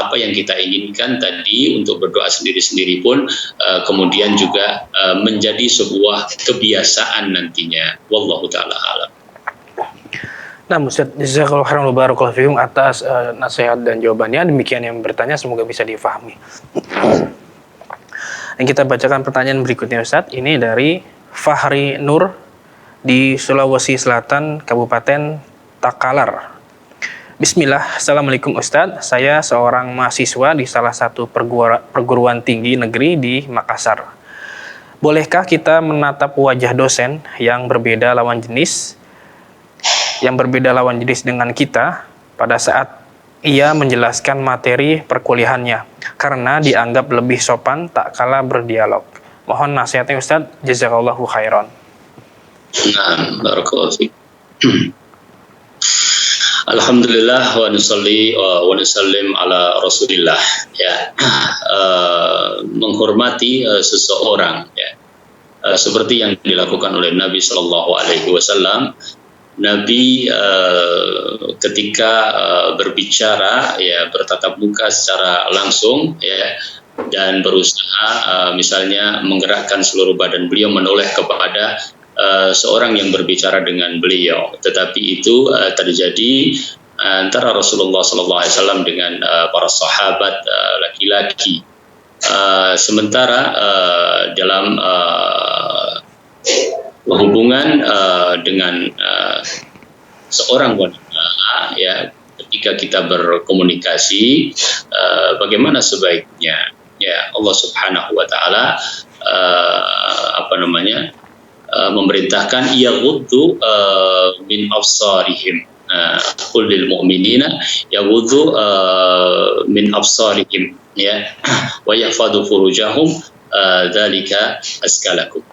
apa yang kita inginkan tadi untuk berdoa sendiri-sendiri pun kemudian juga menjadi sebuah kebiasaan nantinya. Wallahu taala alam. Nah, Ustaz, jazakallahu khairan wa barakallahu fikum atas nasihat dan jawabannya. Demikian yang bertanya, semoga bisa difahami. Dan kita bacakan pertanyaan berikutnya, Ustaz. Ini dari Fahri Nur di Sulawesi Selatan, Kabupaten Takalar. Bismillah, Assalamualaikum Ustaz. Saya seorang mahasiswa di salah satu perguruan tinggi negeri di Makassar. Bolehkah kita menatap wajah dosen yang berbeda lawan jenis dengan kita pada saat ia menjelaskan materi perkuliahannya, karena dianggap lebih sopan tak kala berdialog? Mohon nasihatnya Ustaz, jazakallahu khairan. Nah, barakallahu fiik. Alhamdulillah wa nusalli wa nusallim ala Rasulillah ya. Menghormati seseorang ya, seperti yang dilakukan oleh Nabi sallallahu alaihi wasallam. Nabi ketika berbicara ya, bertatap muka secara langsung ya, dan berusaha misalnya menggerakkan seluruh badan beliau menoleh kepada seorang yang berbicara dengan beliau. Tetapi itu terjadi antara Rasulullah SAW dengan para sahabat laki-laki. Sementara dalam hubungan dengan seorang wanita ya, ketika kita berkomunikasi bagaimana sebaiknya ya Allah Subhanahu wa taala memerintahkan yaghuddu min absarihim, qul lil mu'minina yaghuddu min absarihim, ya, wa yahfadhu furujahum, dzalika azkalakum.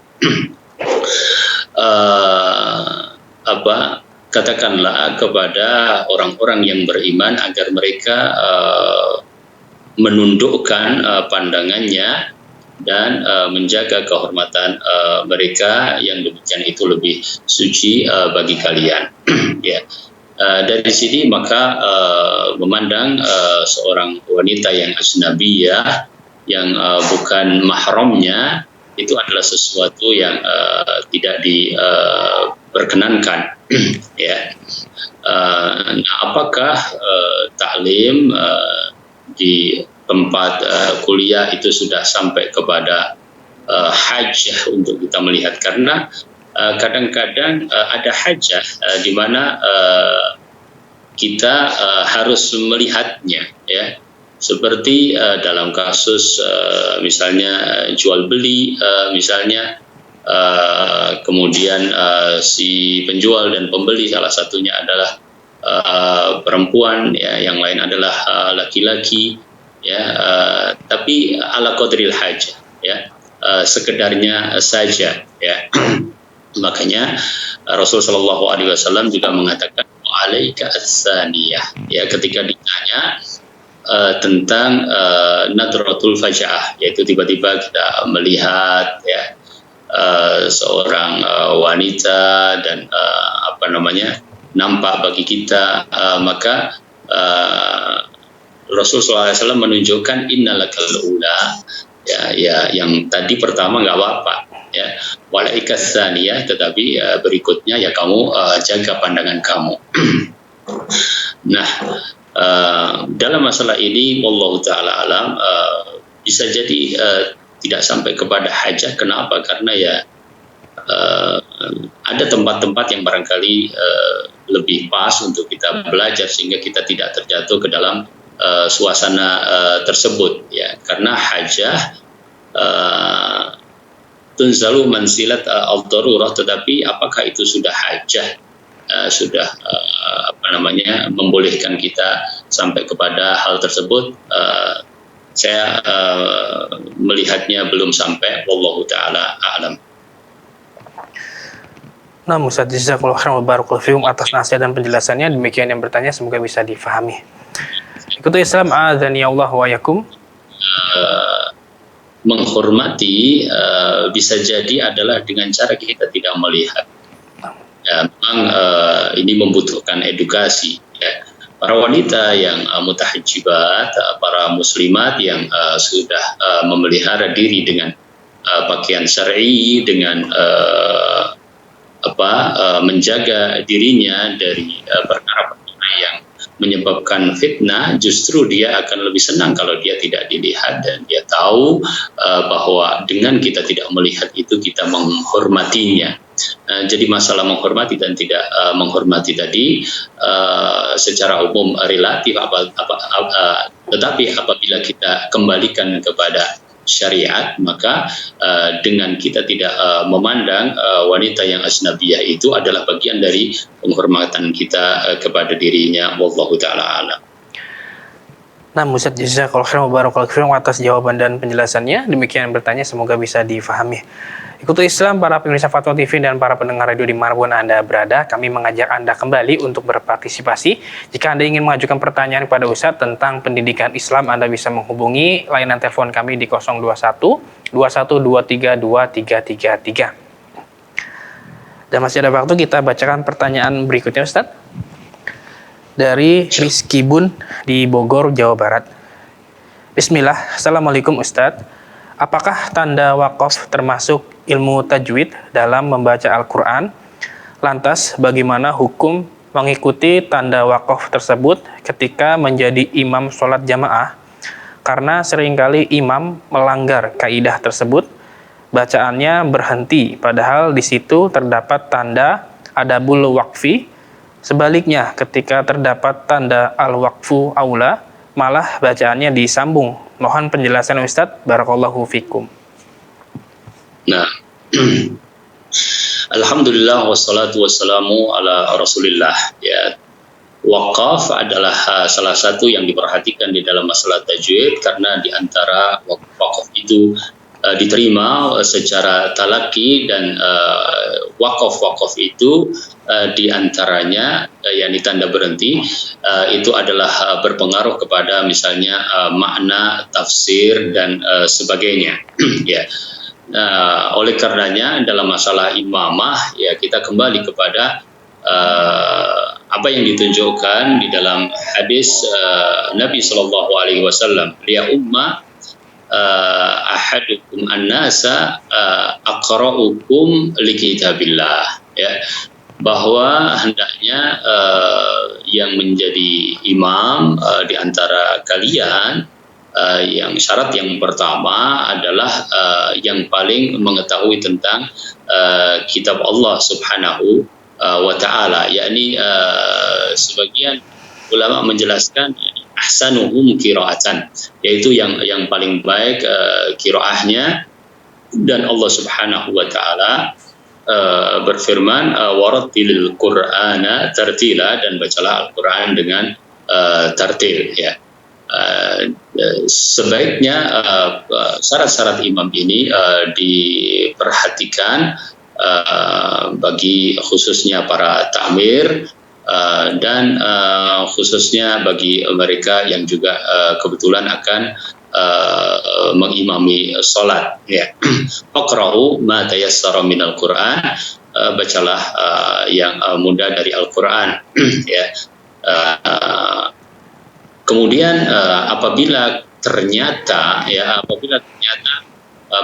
Katakanlah kepada orang-orang yang beriman agar mereka menundukkan pandangannya dan menjaga kehormatan mereka, yang demikian itu lebih suci bagi kalian. Ya. Dari sini maka memandang seorang wanita yang ajnabiyah yang bukan mahramnya itu adalah sesuatu yang tidak diperkenankan. Ya. Apakah taklim di tempat kuliah itu sudah sampai kepada hajah untuk kita melihat? Karena kadang-kadang ada hajah di mana kita harus melihatnya, ya, seperti dalam kasus misalnya jual beli, misalnya kemudian si penjual dan pembeli salah satunya adalah perempuan, ya, yang lain adalah laki-laki, ya, tapi ala qadril hajah, ya, sekedarnya saja, ya. Makanya Rasul Shallallahu Alaihi Wasallam juga mengatakan alaika as-saniyah, ya, ketika ditanya tentang nadratul faja'ah, yaitu tiba-tiba kita melihat, ya, seorang wanita dan nampak bagi kita, maka Rasul SAW menunjukkan innalakal ula, ya, yang tadi pertama nggak apa-apa, ya, walaikas tsaniyah, tetapi berikutnya ya kamu jaga pandangan kamu. Nah, dalam masalah ini wallahu taala alam, bisa jadi tidak sampai kepada hajah. Kenapa? Karena ya ada tempat-tempat yang barangkali lebih pas untuk kita belajar sehingga kita tidak terjatuh ke dalam suasana tersebut, ya. Karena hajah tunzalu mansilat al-darurah, tetapi apakah itu sudah hajah, sudah membolehkan kita sampai kepada hal tersebut? Saya melihatnya belum sampai, wallahu taala a'lam. Nah, Ustaz, jazakallahu khairan wa barakallahu fikum atas nasihat dan penjelasannya. Demikian yang bertanya, semoga bisa difahami. Ikuti Islam, a'adzani Allah wa yakum. Menghormati bisa jadi adalah dengan cara kita tidak melihat. Ya, memang ini membutuhkan edukasi, ya. Para wanita yang mutahajjibat, para muslimat yang sudah memelihara diri dengan pakaian syar'i, dengan menjaga dirinya dari perkara-perkara yang menyebabkan fitnah, justru dia akan lebih senang kalau dia tidak dilihat dan dia tahu bahwa dengan kita tidak melihat itu kita menghormatinya. Jadi masalah menghormati dan tidak menghormati tadi secara umum relatif, tetapi apabila kita kembalikan kepada syariat, maka dengan kita tidak memandang wanita yang asnabiyah itu adalah bagian dari penghormatan kita kepada dirinya, wallahu taala alam. Nah, Ustaz, jazakallahu khairan wa barakallahu fikum atas jawaban dan penjelasannya. Demikian bertanya, semoga bisa difahami. Ikuti Islam, para pemirsa Fatwa TV dan para pendengar radio dimanapun Anda berada. Kami mengajak Anda kembali untuk berpartisipasi. Jika Anda ingin mengajukan pertanyaan kepada Ustaz tentang pendidikan Islam, Anda bisa menghubungi layanan telepon kami di 021 2123 2333. Dan masih ada waktu, kita bacakan pertanyaan berikutnya, Ustaz. Dari Rizky Bun di Bogor, Jawa Barat. Bismillah, Assalamualaikum Ustaz. Apakah tanda wakaf termasuk ilmu tajwid dalam membaca Al-Quran? Lantas, bagaimana hukum mengikuti tanda wakaf tersebut ketika menjadi imam sholat jamaah? Karena seringkali imam melanggar kaidah tersebut, bacaannya berhenti, padahal di situ terdapat tanda adabul waqfi. Sebaliknya, ketika terdapat tanda al-waqfu aula, malah bacaannya disambung Mohon penjelasan Ustadz. Barakallahu fikum. Nah, alhamdulillah wassalatu wassalamu ala Rasulillah. Ya, wakaf adalah salah satu yang diperhatikan di dalam masalah tajwid, karena di antara wakaf itu diterima secara talaki, dan wakaf itu di antaranya yakni tanda berhenti itu adalah berpengaruh kepada misalnya makna, tafsir dan sebagainya. Ya. Oleh karenanya dalam masalah imamah, ya, kita kembali kepada apa yang ditunjukkan di dalam hadis Nabi Shallallahu Alaihi Wasallam, ya umma ahadukum an-nasa aqra'ukum li kitabillah, ya, bahwa hendaknya yang menjadi imam di antara kalian, yang syarat yang pertama adalah yang paling mengetahui tentang kitab Allah Subhanahu wa Ta'ala, yakni sebagian ulama menjelaskan ahsanuhum qiraatan, yaitu yang paling baik qiraahnya. Dan Allah Subhanahu wa Ta'ala berfirman, warattilil Qur'ana tartila, dan bacalah Al-Qur'an dengan tartil, ya. Sebaiknya syarat-syarat imam ini diperhatikan bagi khususnya para takmir dan khususnya bagi mereka yang juga kebetulan akan mengimami sholat, ya. Aqra'u ma tayassara minal Qur'an, bacalah yang mudah dari Al-Qur'an, ya. Kemudian apabila ternyata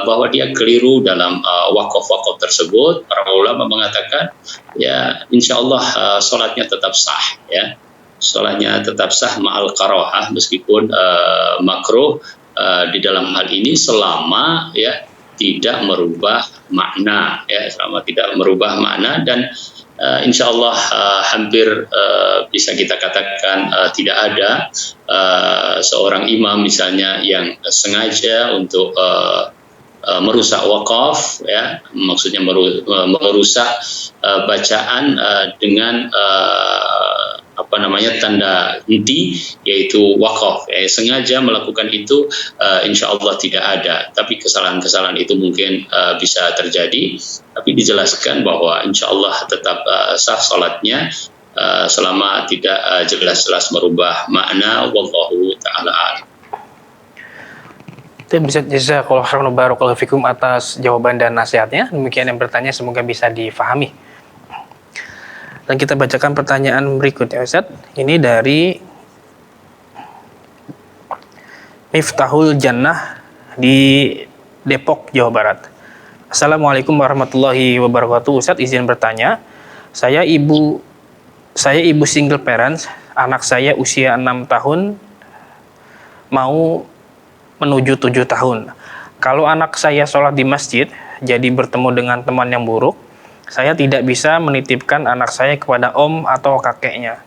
bahwa dia keliru dalam wakaf tersebut, para ulama mengatakan, ya, insya Allah sholatnya tetap sah, ya, sholatnya tetap sah ma'al karohah, meskipun makruh di dalam hal ini, selama, ya, tidak merubah makna, ya, selama tidak merubah makna. Dan insya Allah hampir bisa kita katakan tidak ada seorang imam misalnya yang sengaja untuk merusak wakaf, ya, maksudnya merusak bacaan dengan tanda henti, yaitu wakaf, sengaja melakukan itu, insya Allah tidak ada. Tapi kesalahan-kesalahan itu mungkin bisa terjadi, tapi dijelaskan bahwa insya Allah tetap sah salatnya selama tidak jelas-jelas merubah makna. Wallahu ta'ala a'lam. Jazakallahu khairan barakallahu fikum atas jawaban dan nasihatnya. Demikian yang bertanya, semoga bisa difahami. Dan kita bacakan pertanyaan berikutnya, Ustaz. Ini dari Miftahul Jannah di Depok, Jawa Barat. Assalamualaikum warahmatullahi wabarakatuh. Ustaz, izin bertanya. Saya ibu single parents. Anak saya usia 6 tahun mau menuju 7 tahun. Kalau anak saya sholat di masjid, jadi bertemu dengan teman yang buruk, saya tidak bisa menitipkan anak saya kepada om atau kakeknya.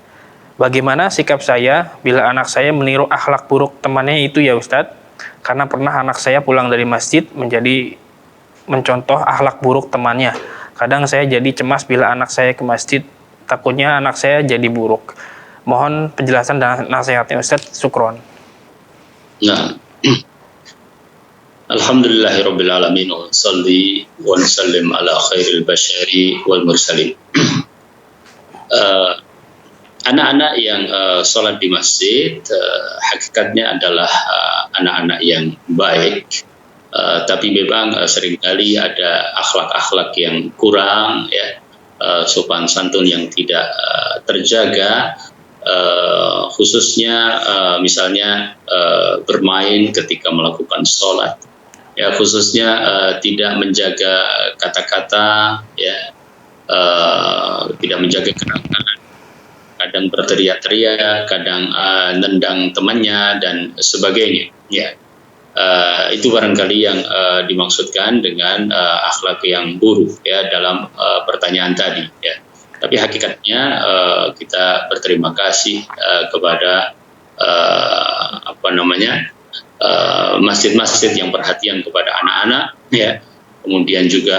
Bagaimana sikap saya bila anak saya meniru akhlak buruk temannya itu, ya Ustadz? Karena pernah anak saya pulang dari masjid menjadi mencontoh akhlak buruk temannya. Kadang saya jadi cemas bila anak saya ke masjid, takutnya anak saya jadi buruk. Mohon penjelasan dan nasihatnya, Ustadz. Syukron. Nah, alhamdulillahirabbil alamin, wa shalli wa sallim ala khairil bashari wal mursalin. Anak-anak yang sholat di masjid hakikatnya adalah anak-anak yang baik, tapi memang seringkali ada akhlak-akhlak yang kurang, ya, sopan santun yang tidak terjaga, khususnya misalnya bermain ketika melakukan sholat, ya, khususnya tidak menjaga kata-kata, ya, tidak menjaga kenangan, kadang berteriak-teriak, kadang nendang temannya dan sebagainya, ya. Itu barangkali yang dimaksudkan dengan akhlak yang buruk, ya, dalam pertanyaan tadi, ya. Tapi hakikatnya kita berterima kasih kepada masjid-masjid yang perhatian kepada anak-anak, ya. Kemudian juga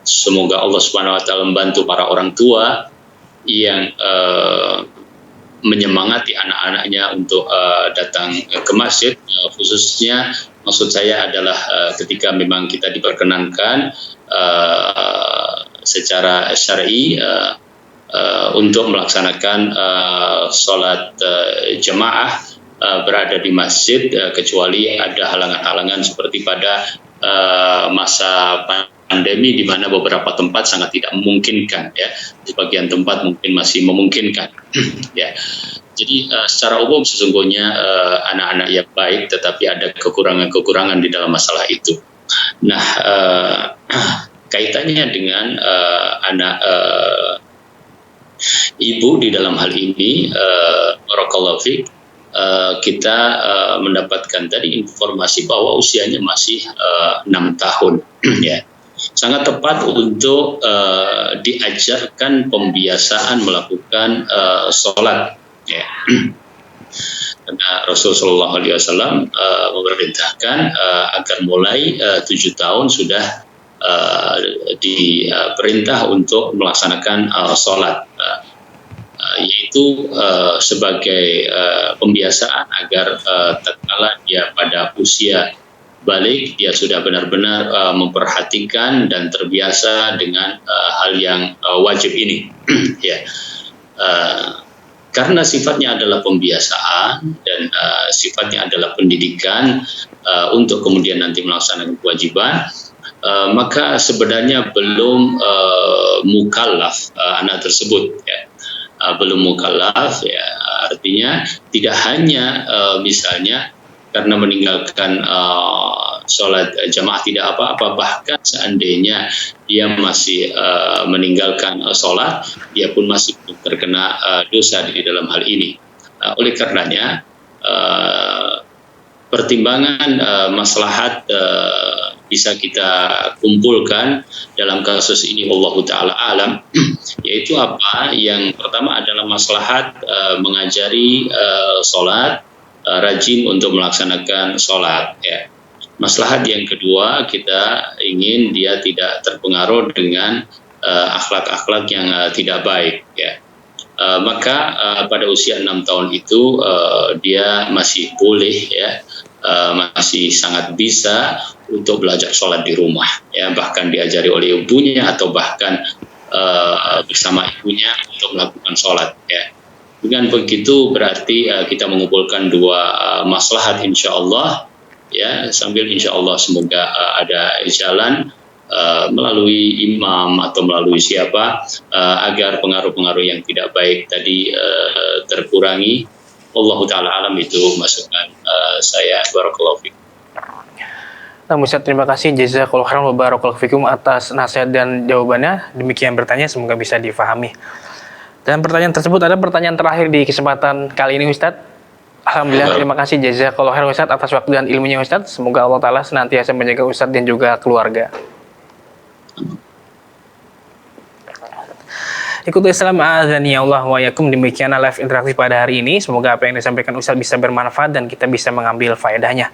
semoga Allah Subhanahu wa taala membantu para orang tua yang menyemangati anak-anaknya untuk datang ke masjid, khususnya maksud saya adalah ketika memang kita diperkenankan secara syar'i untuk melaksanakan sholat jamaah berada di masjid, kecuali ada halangan-halangan seperti pada masa pandemi di mana beberapa tempat sangat tidak memungkinkan, ya. Di bagian tempat mungkin masih memungkinkan. Ya. Jadi secara umum sesungguhnya anak-anak yang baik, tetapi ada kekurangan-kekurangan di dalam masalah itu. Nah, kaitannya dengan anak ibu di dalam hal ini, barakallahu fiik, kita mendapatkan tadi informasi bahwa usianya masih 6 tahun, ya. Sangat tepat untuk diajarkan pembiasaan melakukan sholat, ya. Karena Rasulullah SAW memerintahkan agar mulai 7 tahun sudah diperintah untuk melaksanakan sholat, yaitu sebagai pembiasaan agar tatkala dia pada usia balik dia sudah benar-benar memperhatikan dan terbiasa dengan hal yang wajib ini. Ya. Karena sifatnya adalah pembiasaan dan sifatnya adalah pendidikan untuk kemudian nanti melaksanakan kewajiban, maka sebenarnya belum mukallaf anak tersebut, ya. Belum mukallaf, ya, artinya tidak hanya misalnya karena meninggalkan sholat jamaah tidak apa-apa, bahkan seandainya dia masih meninggalkan sholat, dia pun masih terkena dosa di dalam hal ini. Oleh karenanya pertimbangan maslahat bisa kita kumpulkan dalam kasus ini, wallahu taala alam, yaitu apa? Yang pertama adalah maslahat mengajari sholat, rajin untuk melaksanakan sholat, ya. Maslahat yang kedua, kita ingin dia tidak terpengaruh dengan akhlak-akhlak yang tidak baik, ya. Maka pada usia 6 tahun itu dia masih boleh, ya, masih sangat bisa untuk belajar sholat di rumah, ya, bahkan diajari oleh ibunya atau bahkan bersama ibunya untuk melakukan sholat, ya. Dengan begitu berarti kita mengumpulkan dua maslahat, insya Allah, ya, sambil insya Allah semoga ada jalan melalui imam atau melalui siapa agar pengaruh-pengaruh yang tidak baik tadi terkurangi. Wallahu taala alam, itu masukan saya. Barakallahu fiik. Nah, Ustaz, terima kasih jazakallahu khairan wa barakallahu fikum atas nasihat dan jawabannya. Demikian bertanya, semoga bisa difahami. Dan pertanyaan tersebut adalah pertanyaan terakhir di kesempatan kali ini, Ustadz. Alhamdulillah, terima kasih jazakallahu khairan Ustadz atas waktu dan ilmunya, Ustadz. Semoga Allah Ta'ala senantiasa menjaga Ustadz dan juga keluarga. Ikuti Islam azani Allah wa yakum. Demikianlah live interaktif pada hari ini. Semoga apa yang disampaikan Ustadz bisa bermanfaat dan kita bisa mengambil faedahnya.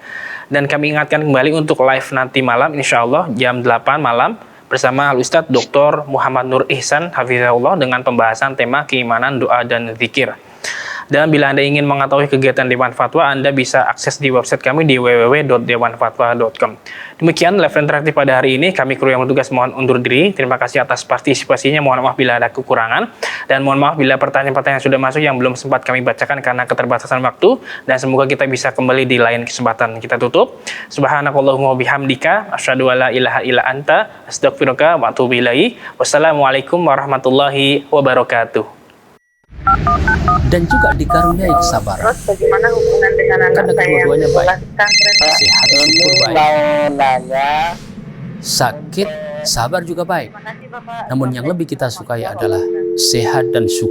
Dan kami ingatkan kembali untuk live nanti malam, insya Allah jam 8 malam bersama Al-Ustadz Dr. Muhammad Nur Ihsan Hafizahullah dengan pembahasan tema keimanan, doa, dan zikir. Dan bila Anda ingin mengetahui kegiatan Dewan Fatwa, Anda bisa akses di website kami di www.dewanfatwa.com. Demikian live interaktif pada hari ini. Kami kru yang bertugas mohon undur diri. Terima kasih atas partisipasinya. Mohon maaf bila ada kekurangan. Dan mohon maaf bila pertanyaan-pertanyaan yang sudah masuk yang belum sempat kami bacakan karena keterbatasan waktu. Dan semoga kita bisa kembali di lain kesempatan. Kita tutup. Subhanakallahumma bihamdika. Asyhadu alla ilaha illa anta. Astaghfiruka wa atubu ilaik. Wassalamualaikum warahmatullahi wabarakatuh. Dan juga dikaruniai kesabaran. Terus bagaimana hubungan dengan anak Karena saya yang kedua-duanya baik. sekolah pesantren? Sehat, syukur baik. Mau nanya, Sakit, sabar juga baik. Terima kasih Bapak. Namun yang lebih kita sukai adalah sehat dan syukur.